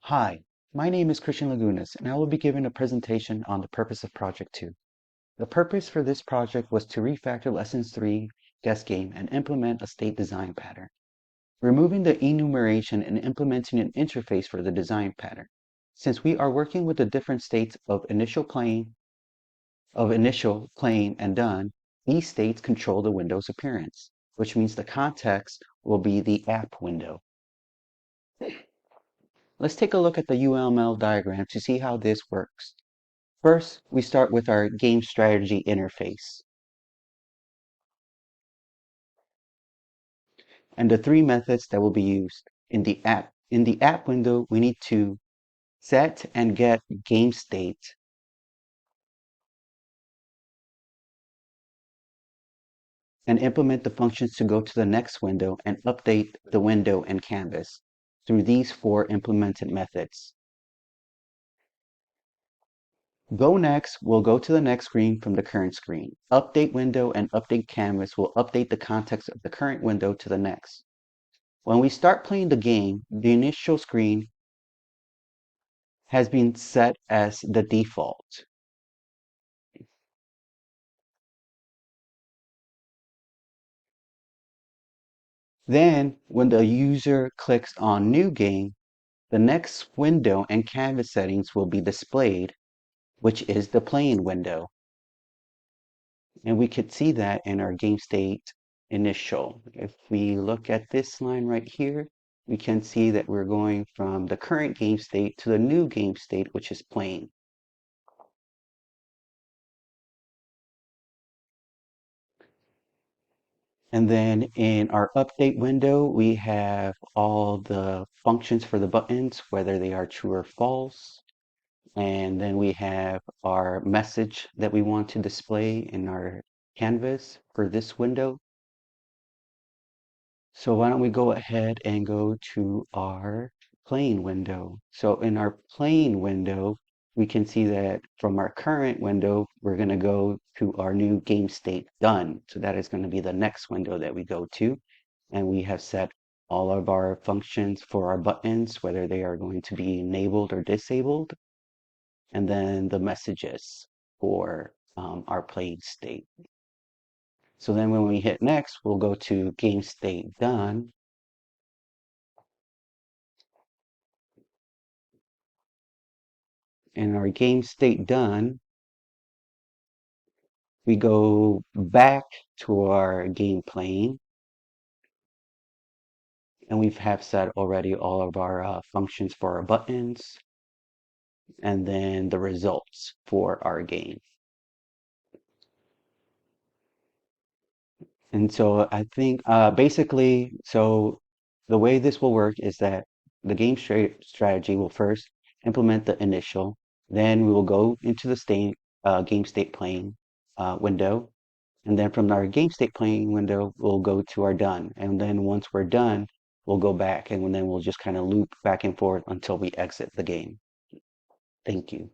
Hi, my name is Christian Lagunas, and I will be giving a presentation on the purpose of Project 2. The purpose for this project was to refactor Lessons 3 guest game and implement a state design pattern, removing the enumeration and implementing an interface for the design pattern. Since we are working with the different states of initial, playing, and done, these states control the window's appearance, which means the context will be the app window. Let's take a look at the UML diagram to see how this works. First, we start with our game strategy interface. And the three methods that will be used in the app. In the app window, we need to set and get game state. And implement the functions to go to the next window and update the window and canvas through these four implemented methods. Go next will go to the next screen from the current screen. Update window and update canvas will update the context of the current window to the next. When we start playing the game, the initial screen has been set as the default. Then, when the user clicks on New Game, the next window and canvas settings will be displayed, which is the playing window. And we could see that in our game state initial. If we look at this line right here, we can see that we're going from the current game state to the new game state, which is playing. And then in our update window, we have all the functions for the buttons, whether they are true or false. And then we have our message that we want to display in our canvas for this window. So why don't we go ahead and go to our playing window. So in our playing window, we can see that from our current window, we're going to go to our new game state done. So that is going to be the next window that we go to. And we have set all of our functions for our buttons, whether they are going to be enabled or disabled. And then the messages for our playing state. So then when we hit next, we'll go to game state done. And our game state done, we go back to our game playing, and we have set already all of our functions for our buttons, and then the results for our game. And so I think basically, so the way this will work is that the game strategy will first implement the initial, then we will go into the game state playing window. And then from our game state playing window, we'll go to our done. And then once we're done, we'll go back and then we'll just kind of loop back and forth until we exit the game. Thank you.